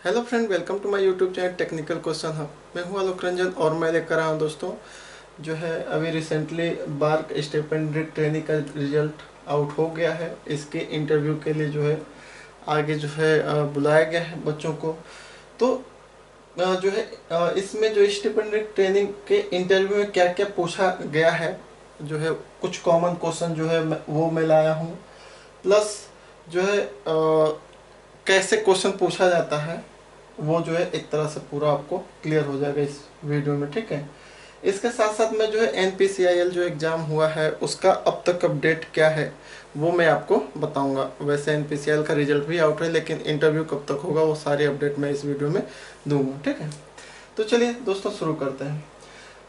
Hello friend, welcome to my YouTube channel technical question hub. मैं हूं आलोक रंजन और मैं लेकर आया हूं दोस्तों जो है अभी रिसेंटली बार्क स्टिपेंडियरी ट्रेनिंग का रिजल्ट आउट हो गया है। इसके इंटरव्यू के लिए जो है आगे जो है बुलाया गया है बच्चों को। तो जो है इसमें जो स्टिपेंडियरी ट्रेनिंग के इंटरव्यू में क्या क्या पूछा गया है, जो है कुछ कॉमन क्वेश्चन जो है वो मैं लाया हूँ। प्लस जो है कैसे क्वेश्चन पूछा जाता है वो जो है एक तरह से पूरा आपको क्लियर हो जाएगा इस वीडियो में, ठीक है। इसके साथ साथ में जो है NPCIL जो एग्ज़ाम हुआ है उसका अब तक अपडेट क्या है वो मैं आपको बताऊंगा। वैसे NPCIL का रिजल्ट भी आउट है, लेकिन इंटरव्यू कब तक होगा वो सारी अपडेट मैं इस वीडियो में दूंगा, ठीक है। तो चलिए दोस्तों शुरू करते हैं।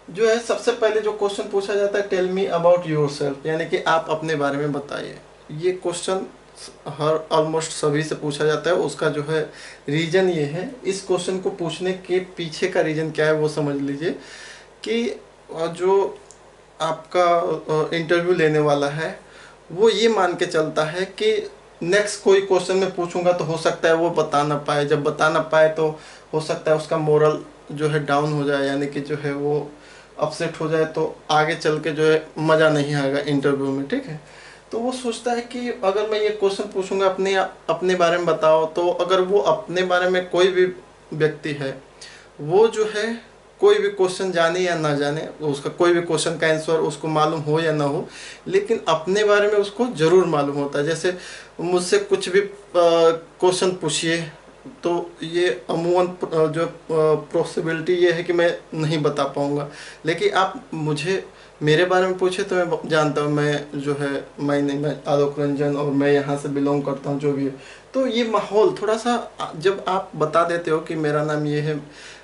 जो है सबसे पहले जो क्वेश्चन पूछा जाता है, tell me about yourself, यानी कि आप अपने बारे में बताइए। ये क्वेश्चन हर ऑलमोस्ट सभी से पूछा जाता है। उसका जो है रीज़न ये है, इस क्वेश्चन को पूछने के पीछे का रीज़न क्या है वो समझ लीजिए कि जो आपका इंटरव्यू लेने वाला है वो ये मान के चलता है कि नेक्स्ट कोई क्वेश्चन मैं पूछूंगा तो हो सकता है वो बता ना पाए। जब बता ना पाए तो हो सकता है उसका मोरल जो है डाउन हो जाए, यानी कि जो है वो अपसेट हो जाए, तो आगे चल के जो है मज़ा नहीं आएगा इंटरव्यू में, ठीक है। तो वो सोचता है कि अगर मैं ये क्वेश्चन पूछूंगा अपने अपने बारे में बताओ, तो अगर वो अपने बारे में कोई भी व्यक्ति है वो जो है कोई भी क्वेश्चन जाने या ना जाने, उसका कोई भी क्वेश्चन का आंसर उसको मालूम हो या ना हो, लेकिन अपने बारे में उसको ज़रूर मालूम होता है। जैसे मुझसे कुछ भी क्वेश्चन पूछिए तो ये अमूमन जो पॉसिबिलिटी ये है कि मैं नहीं बता पाऊँगा, लेकिन आप मुझे मेरे बारे में पूछे तो मैं जानता हूँ मैं जो है मैं आलोक रंजन और मैं यहाँ से बिलोंग करता हूँ जो भी है। तो ये माहौल थोड़ा सा जब आप बता देते हो कि मेरा नाम ये है,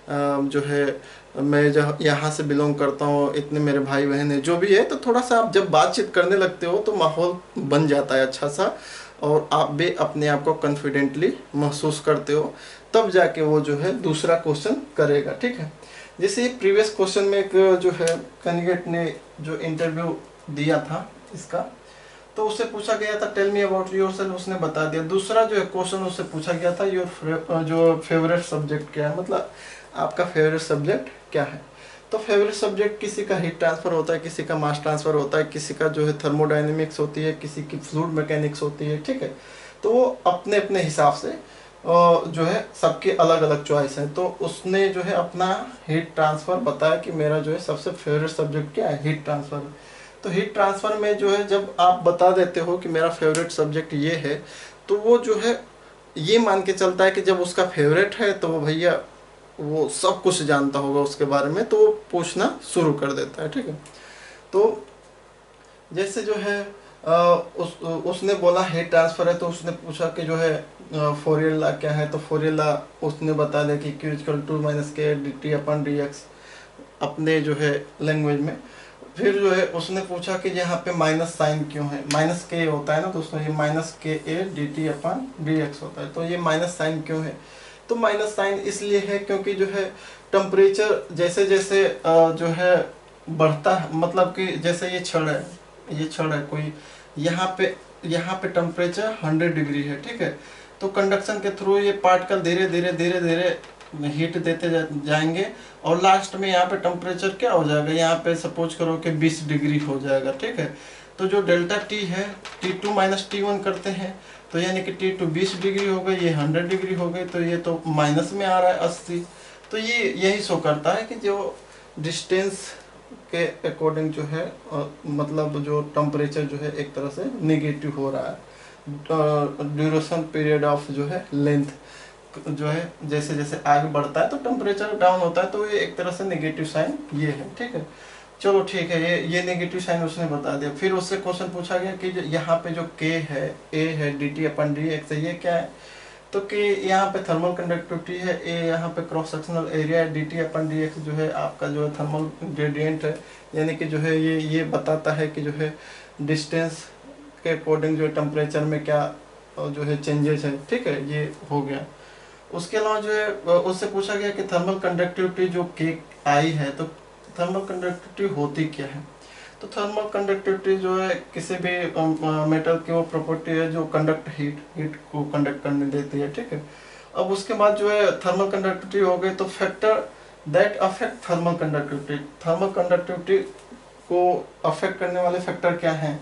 जो है मैं जब यहाँ से बिलोंग करता हूँ, इतने मेरे भाई बहन हैं जो भी है, तो थोड़ा सा आप जब बातचीत करने लगते हो तो माहौल बन जाता है अच्छा सा, और आप भी अपने आप को कॉन्फिडेंटली महसूस करते हो। तब जाके वो जो है दूसरा क्वेश्चन करेगा, ठीक है। जैसे प्रीवियस क्वेश्चन में एक जो है कैंडिडेट ने जो इंटरव्यू दिया था इसका, तो उससे पूछा गया था tell me about yourself, उसने बता दिया। दूसरा जो है क्वेश्चन उससे पूछा गया था योर जो फेवरेट सब्जेक्ट क्या है, मतलब आपका फेवरेट सब्जेक्ट क्या है। तो फेवरेट सब्जेक्ट किसी का हीट ट्रांसफ़र होता है, किसी का मास ट्रांसफ़र होता है, किसी का जो है थर्मोडाइनमिक्स होती है, किसी की फ्लूइड मैकेनिक्स होती है, ठीक है। तो वो अपने अपने हिसाब से जो है सबके अलग अलग चॉइस है। तो उसने जो है अपना हीट ट्रांसफ़र बताया कि मेरा जो है सबसे फेवरेट सब्जेक्ट क्या है, हीट ट्रांसफ़र। तो हीट ट्रांसफ़र में जो है जब आप बता देते हो कि मेरा फेवरेट सब्जेक्ट ये है, तो वो जो है ये मान के चलता है कि जब उसका फेवरेट है तो वो भैया वो सब कुछ जानता होगा उसके बारे में, तो वो पूछना शुरू कर देता है, ठीक है। तो जैसे जो है उसने बोला हीट ट्रांसफ़र है, तो उसने पूछा कि जो है फोरियर लॉ क्या है। तो फोरियर लॉ उसने बता दिया कि Q इक्वल टू माइनस के डी टी अपन डी एक्स अपने जो है लैंग्वेज में। फिर जो है उसने पूछा कि यहाँ पे माइनस साइन क्यों है, माइनस के होता है ना दोस्तों, ये माइनस के A D T upon D x होता है, तो ये माइनस साइन क्यों है। तो माइनस साइन इसलिए है क्योंकि जो है टेम्परेचर जैसे जैसे जो है बढ़ता है, मतलब कि जैसे ये छड़ है, ये छड़ है कोई, यहाँ पे टेम्परेचर 100 डिग्री है, ठीक है। तो कंडक्शन के थ्रू ये पार्टिकल धीरे धीरे धीरे धीरे हीट देते जाएंगे, और लास्ट में यहाँ पे टेम्परेचर क्या हो जाएगा, यहाँ पे सपोज करो कि 20 डिग्री हो जाएगा, ठीक है। तो जो डेल्टा टी है, T2 माइनस T1 करते हैं, तो यानी कि T2 20 डिग्री हो गई, ये 100 डिग्री हो गई, तो ये तो माइनस में आ रहा है 80। तो ये यही शो करता है कि जो डिस्टेंस के अकॉर्डिंग जो है मतलब जो टेम्परेचर जो है एक तरह से नेगेटिव हो रहा है। ड्यूरेशन पीरियड ऑफ जो है लेंथ जो है जैसे जैसे आगे बढ़ता है तो टेम्परेचर डाउन होता है, तो ये एक तरह से नेगेटिव साइन ये है, ठीक है। चलो ठीक है, ये नेगेटिव साइन उसने बता दिया। फिर उससे क्वेश्चन पूछा गया कि यहाँ पे जो K है, A है, डी टी अपन डी एक्स है, ये क्या है। तो K यहाँ पे थर्मल कंडक्टिविटी है, A यहाँ पे क्रॉस सेक्शनल एरिया है, डी टी अपन डी एक्स जो है आपका जो है थर्मल ग्रेडियंट है, यानी कि जो है ये बताता है कि जो है डिस्टेंस के अकॉर्डिंग जो है टेम्परेचर में क्या जो है चेंजेस है, ठीक है, ये हो गया। उसके अलावा जो है उससे पूछा गया कि थर्मल कंडक्टिविटी जो के आई है, तो थर्मल कंडक्टिविटी होती क्या है। तो थर्मल कंडक्टिविटी जो है किसी भी मेटल की वो प्रॉपर्टी है जो कंडक्ट हीट को कंडक्ट करने देती है, ठीक है। अब उसके बाद जो है थर्मल कंडक्टिविटी हो गई, तो factor that affect thermal conductivity को अफेक्ट करने वाले फैक्टर क्या हैं,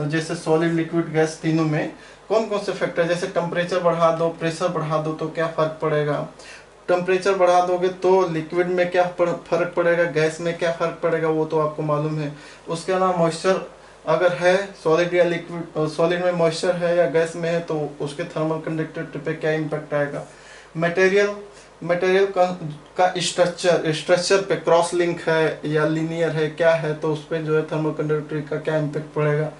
जैसे सॉलिड लिक्विड गैस तीनों में कौन कौन से फैक्टर, जैसे टेम्परेचर बढ़ा दो, प्रेशर बढ़ा दो तो क्या फर्क पड़ेगा, टेम्परेचर बढ़ा दोगे तो लिक्विड में क्या फर्क पड़ेगा, गैस में क्या फर्क पड़ेगा, वो तो आपको मालूम है। उसके अलावा मॉइस्चर अगर है सॉलिड या लिक्विड, सॉलिड में मॉइस्चर है या गैस में है तो उसके थर्मल कंडक्टिविटी पे क्या इम्पैक्ट आएगा। मटेरियल का स्ट्रक्चर पे क्रॉस लिंक है या लीनियर है क्या है, तो उस पर जो है थर्मल कंडक्टिविटी का क्या इम्पैक्ट पड़ेगा।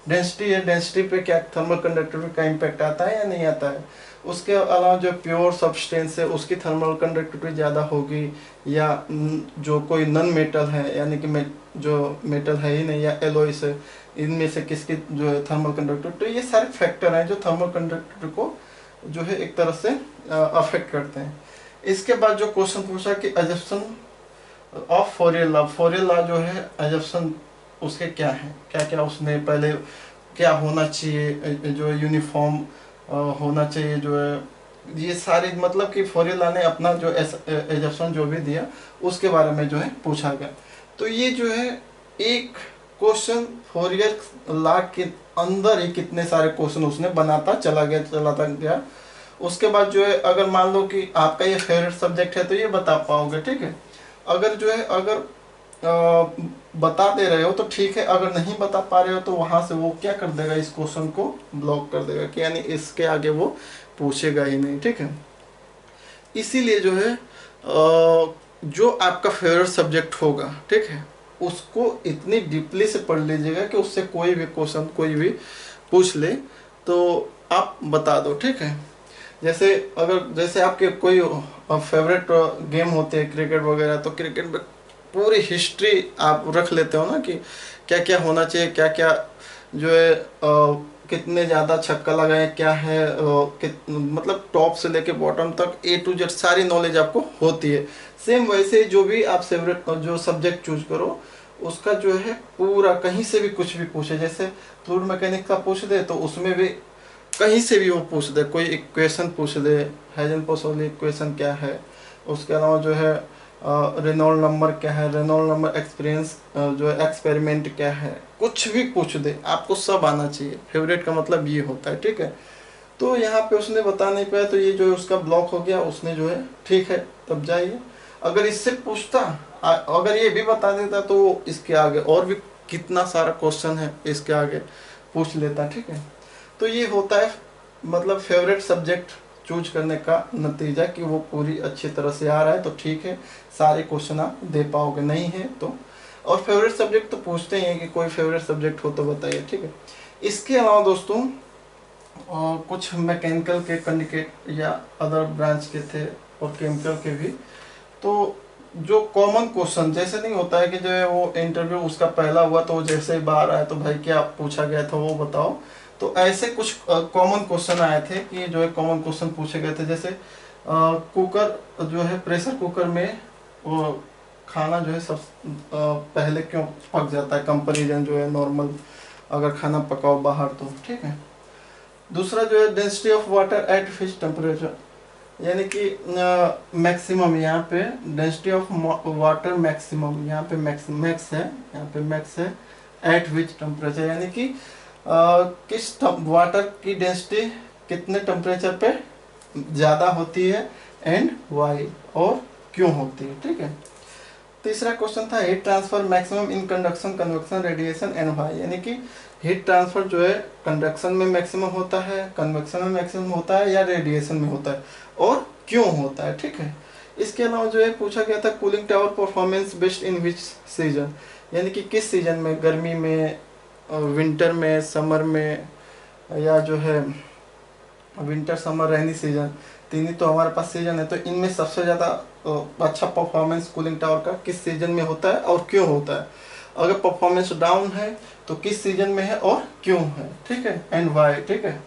डेंसिटी है, डेंसिटी पे क्या थर्मल कंडक्टिविटी का इम्पैक्ट आता है या नहीं आता है। उसके अलावा जो प्योर सब्सटेंस है उसकी थर्मल कंडक्टिविटी ज़्यादा होगी, या जो कोई नॉन मेटल है यानी कि जो मेटल है ही नहीं या एलॉयस है, इनमें से किसकी जो है थर्मल कंडक्टिविटी। तो ये सारे फैक्टर हैं जो थर्मल कंडक्टिविटी को जो है एक तरह से अफेक्ट करते हैं। इसके बाद जो क्वेश्चन पूछा कि एजप्शन ऑफ फोरियर लॉ जो है एजप्शन उसके क्या है, क्या क्या उसने पहले क्या होना चाहिए, जो यूनिफॉर्म होना चाहिए जो है, ये सारे मतलब कि फोरियर लॉ ने अपना जो एजप्शन जो भी दिया उसके बारे में जो है पूछा गया। तो ये जो है एक क्वेश्चन फोरियर लॉ के अंदर ही कितने सारे क्वेश्चन उसने बनाता चला गया। उसके बाद जो है अगर मान लो कि आपका ये फेवरेट सब्जेक्ट है तो ये बता पाओगे, ठीक है। अगर जो है अगर बता दे रहे हो तो ठीक है, अगर नहीं बता पा रहे हो तो वहां से वो क्या कर देगा, इस क्वेश्चन को ब्लॉक कर देगा कि यानी इसके आगे वो पूछेगा ही नहीं, ठीक है। इसीलिए जो है जो आपका फेवरेट सब्जेक्ट होगा, ठीक है, उसको इतनी डीपली से पढ़ लीजिएगा कि उससे कोई भी क्वेश्चन कोई भी पूछ ले तो आप बता दो, ठीक है। जैसे आपके कोई फेवरेट गेम होते हैं क्रिकेट वगैरह, तो क्रिकेट में पूरी हिस्ट्री आप रख लेते हो ना कि क्या क्या होना चाहिए, क्या क्या जो है कितने ज़्यादा छक्का लगाए, क्या है मतलब टॉप से लेके बॉटम तक A to Z सारी नॉलेज आपको होती है। सेम वैसे जो भी आप फेवरेट जो सब्जेक्ट चूज करो उसका जो है पूरा कहीं से भी कुछ भी पूछे, जैसे फ्लूइड मैकेनिक्स का पूछ दे तो उसमें भी कहीं से भी वो पूछ दे, कोई इक्वेशन पूछ दे, हाइजेनफोर्ड इक्वेशन क्या है, उसके अलावा जो है रेनॉल्ड नंबर क्या है, रेनॉल्ड नंबर एक्सपीरियंस जो है एक्सपेरिमेंट क्या है, कुछ भी पूछ दे आपको सब आना चाहिए। फेवरेट का मतलब ये होता है, ठीक है। तो यहाँ पे उसने बता नहीं पाया तो ये जो है उसका ब्लॉक हो गया, उसने जो है ठीक है तब जाइए। अगर इससे पूछता अगर ये भी बता देता तो इसके आगे और भी कितना सारा क्वेश्चन है इसके आगे पूछ लेता, ठीक है। तो ये होता है मतलब फेवरेट सब्जेक्ट चूज करने का नतीजा कि वो पूरी अच्छी तरह से आ रहा है तो ठीक है, सारे क्वेश्चन आप दे पाओगे, नहीं है तो। और फेवरेट सब्जेक्ट तो पूछते ही हैं कि कोई फेवरेट सब्जेक्ट हो तो बताइए, ठीक है। इसके अलावा दोस्तों कुछ मैकेनिकल के कैंडिडेट या अदर ब्रांच के थे और केमिकल के भी, तो जो कॉमन क्वेश्चन जैसे नहीं होता है कि जो है वो इंटरव्यू उसका पहला हुआ तो जैसे ही बाहर आया तो भाई क्या पूछा गया था वो बताओ, तो ऐसे कुछ कॉमन क्वेश्चन आए थे कि जो है कॉमन क्वेश्चन पूछे गए थे। जैसे कुकर जो है प्रेशर कुकर में वो खाना जो है सब पहले क्यों पक जाता है कंपेरिजन जो है नॉर्मल अगर खाना पकाओ बाहर तो, ठीक है। दूसरा जो है density of water at which temperature, यानी कि मैक्सिमम यहाँ पे डेंसिटी ऑफ वाटर मैक्सिमम यहाँ पे मैक्स है, यहाँ पे मैक्स है एट विच टेम्परेचर, यानी कि किस वाटर की डेंसिटी कितने टेम्परेचर पे ज़्यादा होती है एंड वाई और क्यों होती है, ठीक है। तीसरा क्वेश्चन था heat transfer maximum in conduction convection radiation and why, यानी कि हीट ट्रांसफर जो है कंडक्शन में मैक्सिमम होता है, कन्वेक्शन में मैक्सिमम होता है या रेडिएशन में होता है और क्यों होता है, ठीक है। इसके अलावा जो है पूछा गया था cooling tower performance best in which season, यानी कि किस सीजन में, गर्मी में, विंटर में, समर में, या जो है विंटर समर रेनी सीजन, तीन ही तो हमारे पास सीजन है, तो इनमें सबसे ज़्यादा अच्छा परफॉर्मेंस कूलिंग टावर का किस सीजन में होता है और क्यों होता है। अगर परफॉर्मेंस डाउन है तो किस सीजन में है और क्यों है, ठीक है, एंड वाई, ठीक है।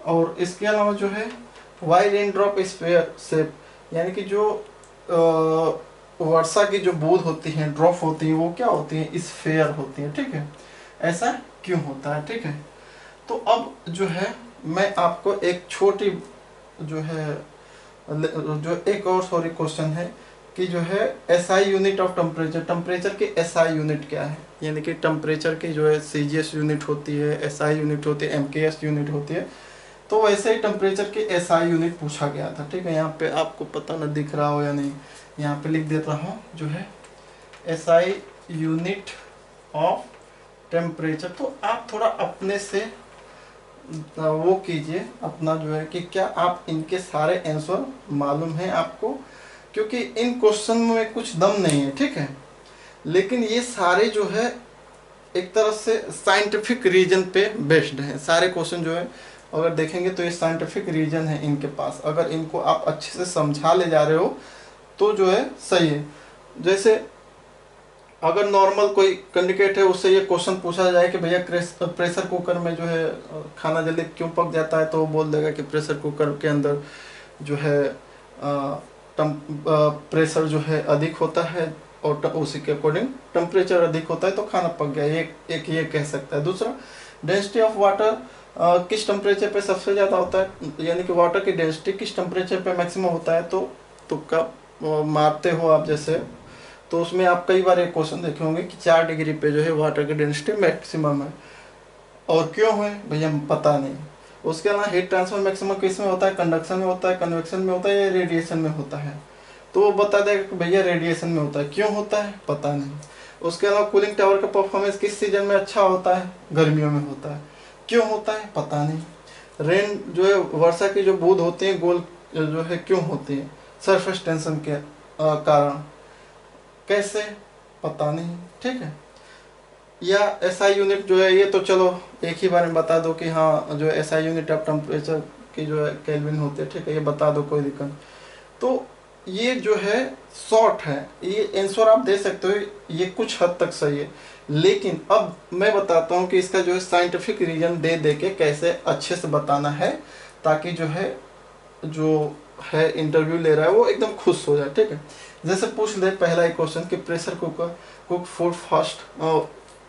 और इसके अलावा जो है why rain drop sphere shape, यानी कि जो वर्षा की जो बूंद होती हैं, ड्रॉप होती हैं, वो क्या होती हैं, स्फीयर होती हैं, ठीक है। ऐसा क्यों होता है, ठीक है। तो अब जो है मैं आपको एक छोटी जो है जो एक और सॉरी क्वेश्चन है कि जो है SI unit of temperature, temperature की SI यूनिट क्या है, यानी कि टेम्परेचर की जो है CGS यूनिट होती है, SI यूनिट होती है, MKS यूनिट होती है। तो वैसे ही टेम्परेचर की SI यूनिट पूछा गया था। ठीक है, यहाँ पे आपको पता न दिख रहा हो या नहीं, यहाँ पे लिख देता हूँ जो है SI यूनिट ऑफ टेम्परेचर। तो आप थोड़ा अपने से वो कीजिए अपना जो है कि क्या आप इनके सारे आंसर मालूम है आपको, क्योंकि इन क्वेश्चन में कुछ दम नहीं है। ठीक है, लेकिन ये सारे जो है एक तरह से साइंटिफिक रीजन पे बेस्ड हैं। सारे क्वेश्चन जो है अगर देखेंगे तो ये साइंटिफिक रीजन है इनके पास। अगर इनको आप अच्छे से समझा ले जा रहे हो तो जो है सही है। जैसे अगर नॉर्मल कोई कैंडिडेट है उससे ये क्वेश्चन पूछा जाए कि भैया प्रेशर कुकर में जो है खाना जल्दी क्यों पक जाता है, तो वो बोल देगा कि प्रेशर कुकर के अंदर जो है प्रेशर जो है अधिक होता है और उसी के अकॉर्डिंग टेम्परेचर अधिक होता है तो खाना पक गया। एक ये कह सकता है। दूसरा, डेंसिटी ऑफ वाटर किस टेम्परेचर पे सबसे ज़्यादा होता है, यानी कि वाटर की डेंसिटी किस टेम्परेचर पे मैक्सिमम होता है। तो तुक्का मारते हो आप जैसे, तो उसमें आप कई बार एक क्वेश्चन देखे होंगे कि 4 डिग्री पे जो है वाटर की डेंसिटी मैक्सिमम है, और क्यों है भैया पता नहीं। उसके अलावा हीट ट्रांसफर मैक्सिमम किस में होता है, कंडक्शन में होता है, कन्वेक्शन में होता है या रेडिएशन में होता है। तो वो बता देगा कि भैया रेडिएशन में होता है, क्यों होता है पता नहीं। उसके अलावा कूलिंग टावर का परफॉर्मेंस किस सीजन में अच्छा होता है, गर्मियों में होता है, क्यों होता है पता नहीं। रेन जो है वर्षा की जो बूंद होती है गोल जो है क्यों होती है, सरफेस टेंशन के कारण, कैसे पता नहीं। ठीक है, या SI यूनिट जो है ये तो चलो एक ही बार में बता दो कि हाँ जो SI यूनिट ऑफ टेम्परेचर की जो है केल्विन होते हैं। ठीक है, ये बता दो, कोई दिक्कत। तो ये जो है शॉर्ट है, ये आंसर आप दे सकते हो, ये कुछ हद तक सही है। लेकिन अब मैं बताता हूँ कि इसका जो है साइंटिफिक रीजन दे दे के कैसे अच्छे से बताना है, ताकि जो है इंटरव्यू ले रहा है वो एकदम खुश हो जाए। ठीक है, जैसे पूछ ले पहला ही क्वेश्चन कि pressure cooker cook food fast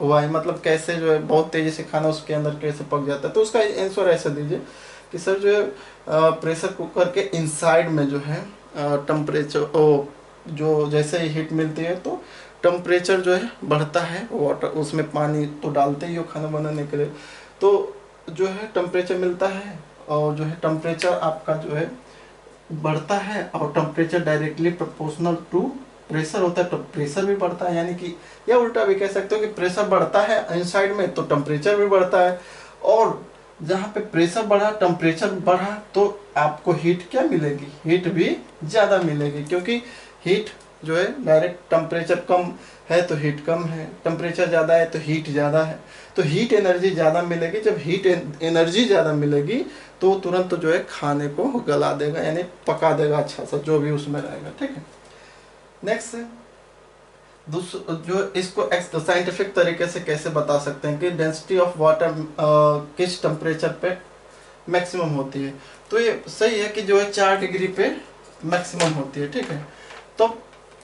why, मतलब कैसे जो है बहुत तेज़ी से खाना उसके अंदर कैसे पक जाता है। तो उसका आंसर ऐसे दीजिए कि सर जो है प्रेशर कुकर के इनसाइड में जो है टेम्परेचर जो जैसे ही हीट मिलती है तो टेम्परेचर जो है बढ़ता है। वाटर उसमें पानी तो डालते ही हो खाना बनाने के लिए, तो जो है टेम्परेचर मिलता है, और जो है टेम्परेचर आपका जो है बढ़ता है, और temperature directly proportional to pressure होता है तो प्रेशर भी बढ़ता है। यानी कि या उल्टा भी कह सकते हो कि प्रेशर बढ़ता है इनसाइड में तो टेम्परेचर भी बढ़ता है, और जहाँ पे प्रेशर बढ़ा टेम्परेचर बढ़ा तो आपको हीट क्या मिलेगी, हीट भी ज़्यादा मिलेगी। क्योंकि हीट जो है डायरेक्ट टेम्परेचर कम है तो हीट कम है, टेम्परेचर ज़्यादा है तो हीट ज़्यादा है, तो हीट एनर्जी ज़्यादा मिलेगी। जब हीट एनर्जी ज़्यादा मिलेगी तो तुरंत जो है खाने को गला देगा, यानी पका देगा अच्छा सा जो भी उसमें रहेगा। ठीक है, नेक्स्ट जो इसको साइंटिफिक तरीके से कैसे बता सकते हैं कि डेंसिटी ऑफ वाटर किस टेम्परेचर पे मैक्सिमम होती है। तो ये सही है कि जो है 4 डिग्री पे मैक्सिमम होती है। ठीक है, तो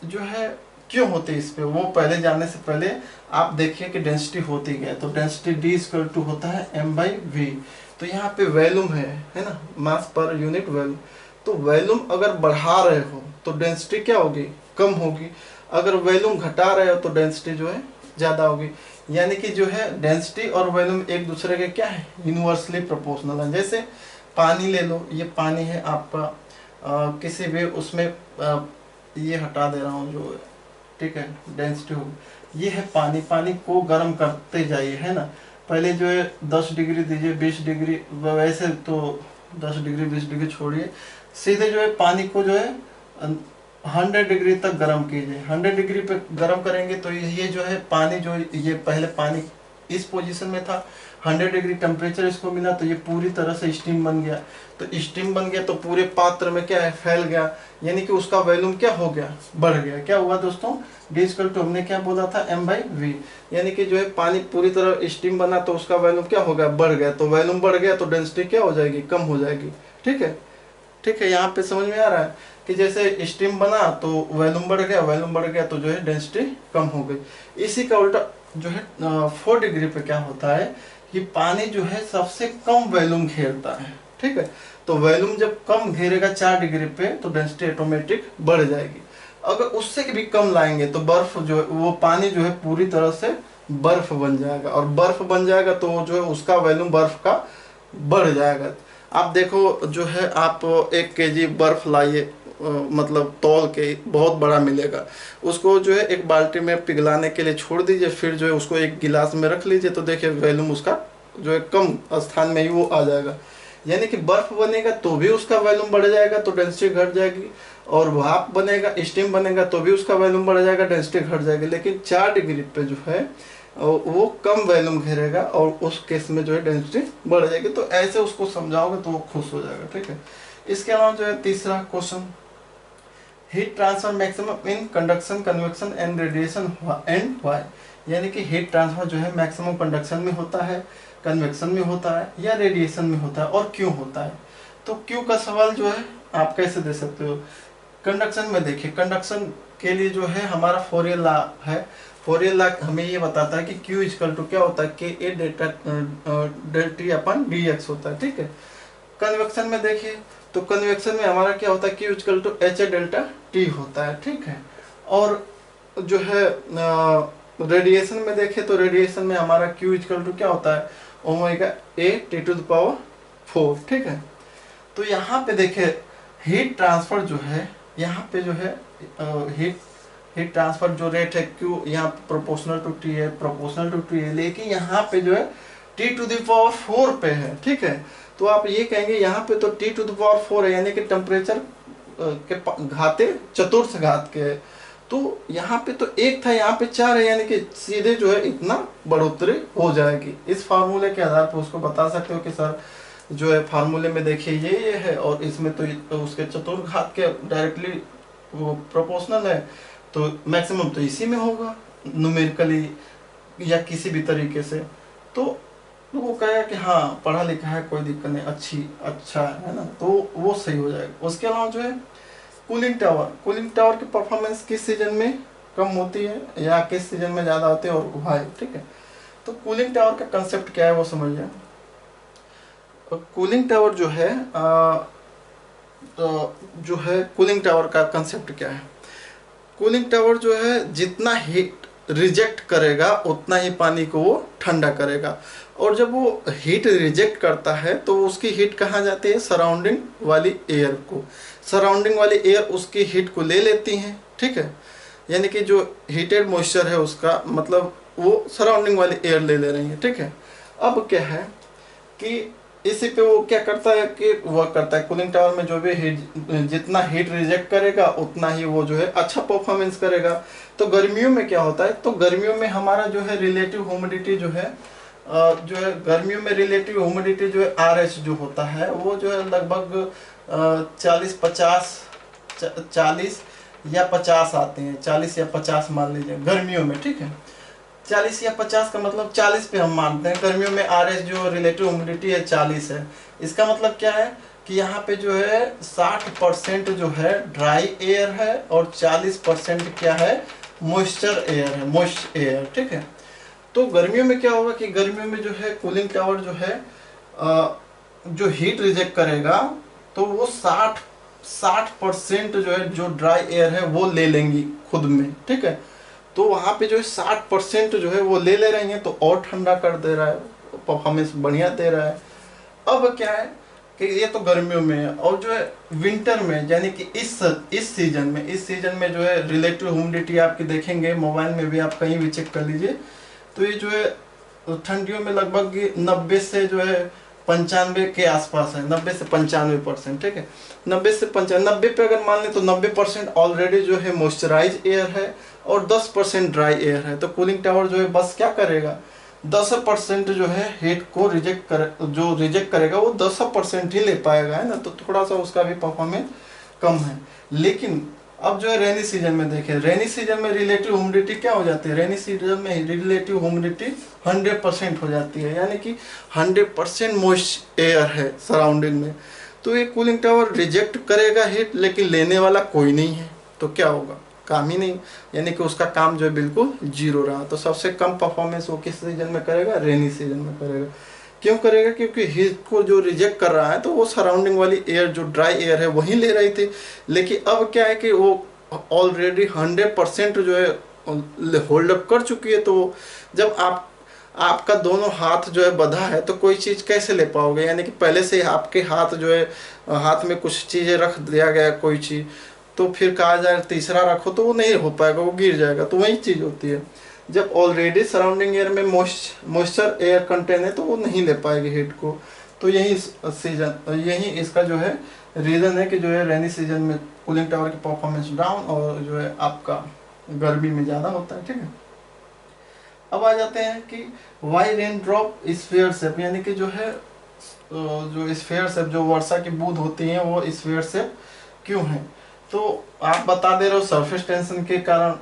जो है क्यों होती है इस पे, वो पहले जानने से पहले आप देखिए कि डेंसिटी होती क्या है। तो डेंसिटी D = होता है m/v। तो यहाँ पे वॉल्यूम है ना, मास पर यूनिट वॉल्यूम। तो वॉल्यूम अगर बढ़ा रहे हो तो डेंसिटी क्या होगी, कम होगी। अगर वॉल्यूम घटा रहे हो तो डेंसिटी जो है ज़्यादा होगी। यानी कि जो है डेंसिटी और वॉल्यूम एक दूसरे के क्या है, यूनिवर्सली प्रोपोर्शनल है। जैसे पानी ले लो, ये पानी है आपका, किसी भी उसमें ये हटा दे रहा हूँ जो, ठीक है, डेंसिटी होगी, ये है पानी। पानी को गर्म करते जाइए, है ना। पहले जो है 10 डिग्री दीजिए, 20 डिग्री, वैसे तो 10 डिग्री 20 डिग्री छोड़िए, सीधे जो है पानी को जो है 100 डिग्री तक गर्म कीजिए। 100 डिग्री पे गर्म करेंगे तो ये जो है पानी जो ये पहले पानी इस पोजीशन में था, 100 डिग्री टेम्परेचर इसको मिला तो ये पूरी तरह से स्टीम बन गया। तो स्टीम बन गया तो पूरे पात्र में क्या है, फैल गया, यानी कि उसका वॉल्यूम क्या हो गया, बढ़ गया। क्या हुआ दोस्तों, D= हमने क्या बोला था, m/v। यानी कि जो है पानी पूरी तरह स्टीम बना तो उसका वॉल्यूम क्या हो गया, बढ़ गया। तो वॉल्यूम बढ़ गया तो डेंसिटी क्या हो जाएगी, कम हो जाएगी। ठीक है, ठीक है, यहाँ पे समझ में आ रहा है कि जैसे स्टीम बना तो वॉल्यूम बढ़ गया, वॉल्यूम बढ़ गया तो जो है डेंसिटी कम हो गई। इसी का उल्टा जो है 4 डिग्री पे क्या होता है कि पानी जो है सबसे कम वॉल्यूम घेरता है। ठीक है, तो वॉल्यूम जब कम घेरेगा 4 डिग्री पे तो डेंसिटी ऑटोमेटिक बढ़ जाएगी। अगर उससे भी कम लाएंगे तो बर्फ जो है वो पानी जो है पूरी तरह से बर्फ बन जाएगा, और बर्फ बन जाएगा तो जो है उसका वॉल्यूम बर्फ का बढ़ जाएगा। आप देखो जो है आप 1 केजी बर्फ लाइए, मतलब तौल के बहुत बड़ा मिलेगा, उसको जो है एक बाल्टी में पिघलाने के लिए छोड़ दीजिए, फिर जो है उसको एक गिलास में रख लीजिए, तो देखिए वॉल्यूम उसका जो है कम स्थान में ही वो आ जाएगा। यानी कि बर्फ बनेगा तो भी उसका वॉल्यूम बढ़ जाएगा तो डेंसिटी घट जाएगी, और भाप बनेगा, स्टीम बनेगा तो भी उसका वॉल्यूम बढ़ जाएगा, डेंसिटी घट जाएगी। लेकिन 4 डिग्री पे जो है वो कम वॉल्यूम घेरेगा और उस केस में जो है डेंसिटी बढ़ जाएगी। तो ऐसे उसको समझाओगे तो वो खुश हो जाएगा, ठीक है। इसके अलावा जो है तीसरा question, heat transfer maximum in conduction, convection and radiation and why. यानी कि हीट ट्रांसफर जो है मैक्सिमम कंडक्शन में होता है, कन्वेक्शन में होता है या रेडिएशन में होता है, और क्यों होता है। तो क्यों का सवाल जो है आप कैसे दे सकते हो। कंडक्शन में देखिए, कंडक्शन के लिए जो है हमारा फोरियर लॉ है। फोरियर लॉ हमें ये बताता है कि Q इक्वल टू क्या होता है, के ए डेल्टा डेल टी अपन डी एक्स होता है, ठीक है। कन्वेक्शन में देखिए तो कन्वेक्शन में हमारा क्या होता है, Q equal to H A delta T होता है, ठीक है। और जो है रेडिएशन में देखें तो रेडिएशन में हमारा Q इक्वल टू क्या होता है, omega A T to the power 4, ठीक है। तो यहाँ पे देखे हीट ट्रांसफर जो है, यहाँ पे जो है हीट ट्रांसफर जो रेट है Q यहाँ प्रोपोर्शनल टू टी है, प्रोपोर्शनल टू टी है, लेकिन यहाँ पे जो है टी टू द पावर 4 पे है, ठीक है। तो आप ये कहेंगे यहाँ पे तो टी टू द पावर 4 है, यानी कि टेम्परेचर के घाते चतुर्थ घात के है। तो यहाँ पे तो 1 था, यहाँ पे 4 है, यानी कि सीधे जो है इतना बढ़ोतरी हो जाएगी। इस फार्मूले के आधार पर उसको बता सकते हो कि सर जो है फार्मूले में देखिए ये है, और इसमें तो उसके चतुर्घात के डायरेक्टली वो प्रोपोर्शनल है, तो मैक्सिमम तो इसी में होगा न्यूमेरिकली या किसी भी तरीके से। तो वो कहेगा कि हाँ पढ़ा लिखा है, कोई दिक्कत नहीं, अच्छा है ना, तो वो सही हो जाएगा। उसके अलावा जो है कूलिंग टावर की परफॉर्मेंस किस सीजन में कम होती है या किस सीजन में ज़्यादा होती है और वाई, ठीक है। तो कूलिंग टावर का कंसेप्ट क्या है वो समझिए। कूलिंग टावर जो है कूलिंग टावर का कंसेप्ट क्या है। कूलिंग टावर जो है जितना हीट रिजेक्ट करेगा उतना ही पानी को वो ठंडा करेगा, और जब वो हीट रिजेक्ट करता है तो उसकी हीट कहाँ जाती है, सराउंडिंग वाली एयर को। सराउंडिंग वाली एयर उसकी हीट को ले लेती है, ठीक है। यानी कि जो हीटेड मॉइस्चर है उसका मतलब वो सराउंडिंग वाली एयर ले रही है, ठीक है। अब क्या है कि इसी पे वो क्या करता है कि वर्क करता है। कूलिंग टावर में जो भी जितना हीट रिजेक्ट करेगा उतना ही वो जो है अच्छा परफॉर्मेंस करेगा। तो गर्मियों में क्या होता है, तो गर्मियों में हमारा जो है रिलेटिव ह्यूमिडिटी जो है गर्मियों में रिलेटिव ह्यूमिडिटी जो है RH जो होता है वो जो है लगभग 40 या 50 आते हैं, 40 या 50 मान लीजिए गर्मियों में, ठीक है। 40 या 50 का मतलब 40 पे हम मानते हैं। गर्मियों में RH जो रिलेटिव ह्यूमिडिटी है 40 है। इसका मतलब क्या है कि यहाँ पे जो है 60% जो है ड्राई एयर है और 40% क्या है, मॉइस्चर एयर है, मॉइस्ट एयर, ठीक है। तो गर्मियों में क्या होगा कि गर्मियों में जो है कूलिंग टावर जो है जो हीट रिजेक्ट करेगा तो वो 60% जो है जो ड्राई एयर है वो ले लेंगी खुद में, ठीक है। तो वहाँ पे जो है 60% जो है वो ले रही हैं, तो और ठंडा कर दे रहा है, परफॉर्मेंस बढ़िया दे रहा है। अब क्या है कि ये तो गर्मियों में है, और जो है विंटर में यानी कि इस सीजन में जो है रिलेटिव ह्यूमिडिटी आपकी देखेंगे मोबाइल में भी, आप कहीं भी चेक कर लीजिए, तो ये जो है ठंडियों में लगभग 90 से जो है 95 के आसपास है, 90 से 95%, ठीक है। 90 से 95 पे अगर मान लें तो 90% ऑलरेडी जो है मॉइस्चराइज एयर है और 10% ड्राई एयर है। तो कूलिंग टावर जो है बस क्या करेगा, 10% जो है हीट को रिजेक्ट करेगा वो 10% ही ले पाएगा, है ना। तो थोड़ा सा उसका भी परफॉर्मेंस कम है। लेकिन अब जो है रेनी सीजन में देखें, रेनी सीजन में रिलेटिव ह्यूमिडिटी क्या हो जाती है, रेनी सीजन में रिलेटिव ह्यूमिडिटी 100% हो जाती है, यानी कि 100% मॉइस्ट एयर है सराउंडिंग में। तो ये कूलिंग टावर रिजेक्ट करेगा हीट, लेकिन लेने वाला कोई नहीं है, तो क्या होगा, काम ही नहीं, यानी कि उसका काम जो है बिल्कुल जीरो रहा। तो सबसे कम परफॉर्मेंस वो किस सीजन में करेगा, रेनी सीजन में करेगा। क्यों करेगा? क्योंकि हीट को जो रिजेक्ट कर रहा है तो वो सराउंडिंग वाली एयर जो ड्राई एयर है वही ले रही थी। लेकिन अब क्या है कि वो ऑलरेडी 100% जो है होल्ड अप कर चुकी है। तो जब आपका दोनों हाथ जो है बंधा है तो कोई चीज़ कैसे ले पाओगे? यानी कि पहले से आपके हाथ जो है हाथ में कुछ चीज़ें रख दिया गया कोई चीज़, तो फिर कहा जाए तीसरा रखो तो वो नहीं हो पाएगा, वो गिर जाएगा। तो वही चीज़ होती है, जब ऑलरेडी सराउंडिंग एयर में मॉइस्चर एयर कंटेन है तो वो नहीं ले पाएगी हीट को। तो यही इसका जो है रीज़न है कि जो है रेनी सीजन में कूलिंग टावर की परफॉर्मेंस डाउन और जो है आपका गर्मी में ज़्यादा होता है। ठीक है, अब आ जाते हैं कि why rain drop sphere shape, यानी कि जो है जो स्फीयर शेप जो वर्षा की बूंद होती हैं वो स्फीयर शेप क्यों है? तो आप बता दे रहे हो सरफेस टेंशन के कारण,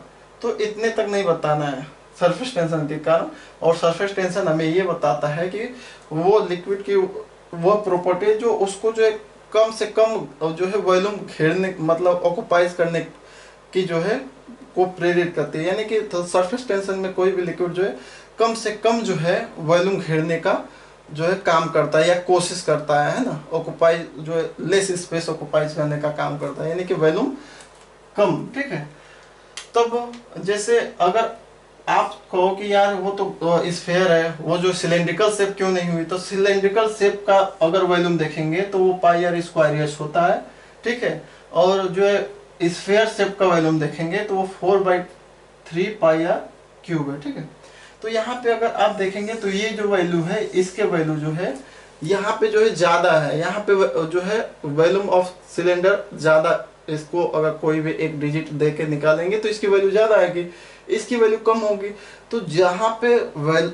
तो इतने तक नहीं बताना है सरफेस टेंशन के कारण। और सरफेस टेंशन हमें ये बताता है कि वो लिक्विड की वो प्रॉपर्टी जो उसको जो है कम से कम जो है वॉल्यूम घेरने मतलब ऑक्युपाइज करने की जो है को प्रेरित करती है। यानी कि तो सरफेस टेंशन में कोई भी लिक्विड जो है कम से कम जो है वॉल्यूम घेरने का जो है काम करता है या कोशिश करता है ना, ऑक्युपाइज जो है लेस स्पेस ऑक्युपाइज करने का काम करता है, यानी कि वॉल्यूम कम। ठीक है, तब जैसे अगर आप कहो कि यार वो तो स्फीयर है, वो जो सिलेंड्रिकल शेप क्यों नहीं हुई? तो सिलेंड्रिकल शेप का अगर वॉल्यूम देखेंगे तो वो पाई आर स्क्वायर एच होता है। ठीक है, और जो है स्फीयर शेप का वॉल्यूम देखेंगे तो वो 4/3 पाई आर क्यूब है। ठीक है, तो यहाँ पे अगर आप देखेंगे तो ये जो वैल्यू है इसके वैल्यू जो है यहाँ पे जो है ज़्यादा है, यहाँ पे जो है वॉल्यूम ऑफ सिलेंडर ज़्यादा, इसको अगर कोई भी एक डिजिट दे के निकालेंगे तो इसकी वैल्यू ज़्यादा आएगी, इसकी वैल्यू कम होगी। तो जहाँ पे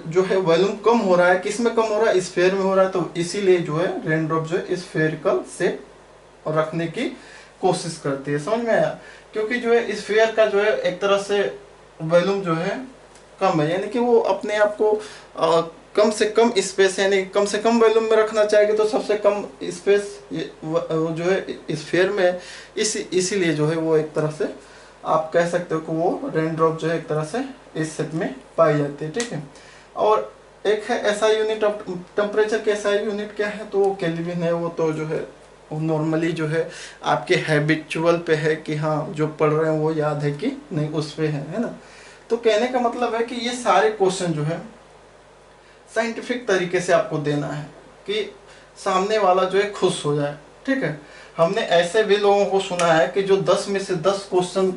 जो है वॉल्यूम कम हो रहा है, किस में कम हो रहा है? स्फीयर में हो रहा है। तो इसीलिए जो है रेन ड्रॉप जो है स्फीयरिकल शेप रखने की कोशिश करती है। समझ में आया? क्योंकि जो है स्फीयर का जो है एक तरह से वॉल्यूम जो है कम है, यानी कि वो अपने आप को कम से कम स्पेस यानी कम से कम वॉल्यूम में रखना चाहेगी, तो सबसे कम स्पेस जो है स्फीयर में है। इसीलिए जो है वो एक तरह से आप कह सकते हो कि वो रेन ड्रॉप जो है एक तरह से इस शेप में पाई जाती है। ठीक है, और एक है एसआई यूनिट ऑफ टेम्परेचर के एसआई यूनिट क्या है? तो वो केल्विन है। वो तो जो है नॉर्मली जो है आपके हैबिचुअल पे है कि हाँ जो पढ़ रहे हैं वो याद है कि नहीं, उस पे है ना। तो कहने का मतलब है कि ये सारे क्वेश्चन जो है साइंटिफिक तरीके से आपको देना है कि सामने वाला जो है खुश हो जाए। ठीक है, हमने ऐसे भी लोगों को सुना है कि जो 10 में से 10 क्वेश्चन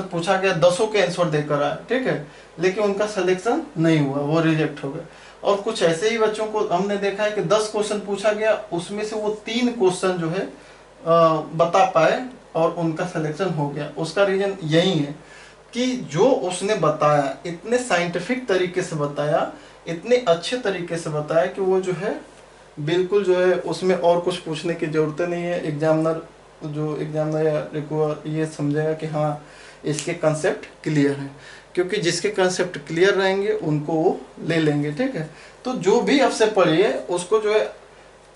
पूछा गया, 10 के आंसर देकर आए। ठीक है, लेकिन उनका सिलेक्शन नहीं हुआ, वो रिजेक्ट हो गए। और कुछ ऐसे ही बच्चों को हमने देखा है कि 10 क्वेश्चन पूछा गया, उसमें से वो 3 क्वेश्चन जो है बता पाए और उनका सिलेक्शन हो गया। उसका रीजन यही है कि जो उसने बताया इतने साइंटिफिक तरीके से बताया, इतने अच्छे तरीके से बताया कि वो जो है बिल्कुल जो है उसमें और कुछ पूछने की ज़रूरत नहीं है। एग्जामिनर या रिव्यूअर ये समझेगा कि हाँ इसके कंसेप्ट क्लियर हैं, क्योंकि जिसके कंसेप्ट क्लियर रहेंगे उनको वो ले लेंगे। ठीक है, तो जो भी आपसे पढ़िए उसको जो है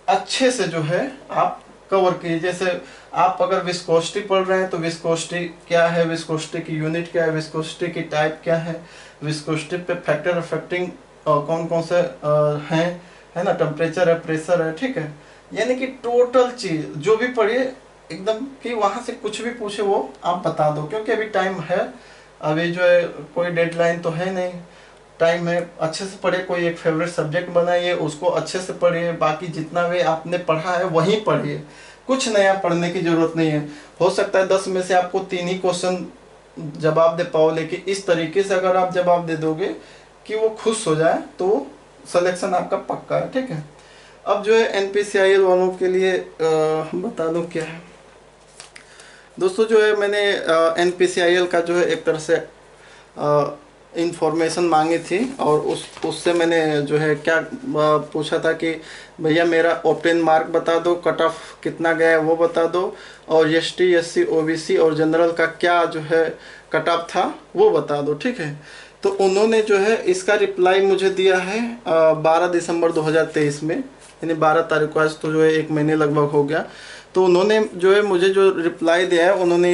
अच्छे से जो है आप कवर कीजिए। जैसे आप अगर विस्कोसिटी पढ़ रहे हैं तो विस्कोसिटी क्या है, विस्कोसिटी की यूनिट क्या है, विस्कोसिटी की टाइप क्या है, विस्कोसिटी पे फैक्टर अफेक्टिंग कौन कौन से हैं, है ना, टेम्परेचर है, प्रेशर है। ठीक है, यानी कि टोटल चीज जो भी पढ़िए एकदम कि वहां से कुछ भी पूछे वो आप बता दो, क्योंकि अभी टाइम है, अभी जो है कोई डेडलाइन तो है नहीं, टाइम है। अच्छे से पढ़िए, कोई एक फेवरेट सब्जेक्ट बनाइए, उसको अच्छे से पढ़िए, बाकी जितना भी आपने पढ़ा है वही पढ़िए, कुछ नया पढ़ने की जरूरत नहीं है। हो सकता है 10 में से आपको 3 ही क्वेश्चन जवाब दे पाओ, लेकिन इस तरीके से अगर आप जवाब दे दोगे कि वो खुश हो जाए तो सिलेक्शन आपका पक्का है। ठीक है, अब जो है NPCIL वालों के लिए बता दूं क्या है दोस्तों। जो है मैंने NPCIL का जो है एक तरह से इंफॉर्मेशन मांगी थी और उससे मैंने जो है क्या पूछा था कि भैया मेरा ऑप्टेन मार्क बता दो, कट ऑफ कितना गया है वो बता दो, और ST SC OBC और जनरल का क्या जो है कट ऑफ था वो बता दो। ठीक है, तो उन्होंने जो है इसका रिप्लाई मुझे दिया है 12 दिसंबर 2023 में, यानी 12 तारीख को, आज तो जो है 1 महीने लगभग हो गया। तो उन्होंने जो है मुझे जो रिप्लाई दिया है, उन्होंने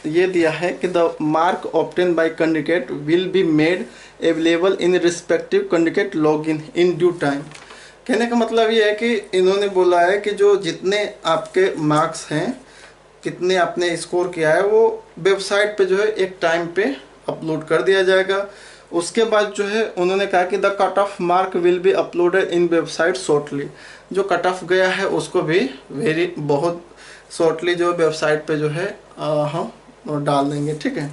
ये दिया है कि the mark obtain bye candidate will be made available in respective candidate login in due time. कहने का मतलब ये है कि इन्होंने बोला है कि जो जितने आपके मार्क्स हैं, कितने आपने स्कोर किया है, वो वेबसाइट पे जो है एक टाइम पे अपलोड कर दिया जाएगा। उसके बाद जो है उन्होंने कहा कि the cut off mark will be uploaded in website shortly. जो कट ऑफ गया है उसको भी बहुत शॉर्टली जो वेबसाइट पे जो है हम डाल देंगे, ठीक है।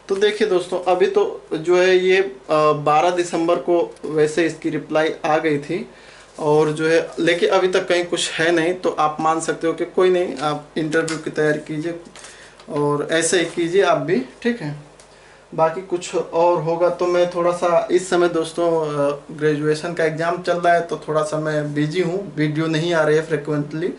तो देखिए दोस्तों, अभी तो जो है ये 12 दिसंबर को वैसे इसकी रिप्लाई आ गई थी, और जो है लेकिन अभी तक कहीं कुछ है नहीं। तो आप मान सकते हो कि कोई नहीं, आप इंटरव्यू की तैयारी कीजिए और ऐसे ही कीजिए आप भी, ठीक है। बाकी कुछ और होगा तो मैं थोड़ा सा इस समय दोस्तों ग्रेजुएशन का एग्ज़ाम चल रहा है, तो थोड़ा सा मैं बिजी हूँ, वीडियो नहीं आ रही है फ्रिक्वेंटली।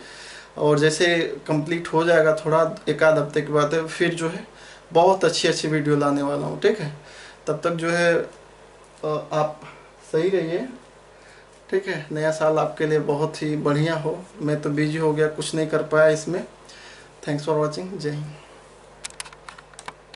और जैसे कंप्लीट हो जाएगा थोड़ा एक आध हफ्ते के बाद, फिर जो है बहुत अच्छी वीडियो लाने वाला हूँ, ठीक है। तब तक जो है आप सही रहिए, ठीक है। नया साल आपके लिए बहुत ही बढ़िया हो। मैं तो बिजी हो गया, कुछ नहीं कर पाया इसमें। Thanks for watching. जय हिंद।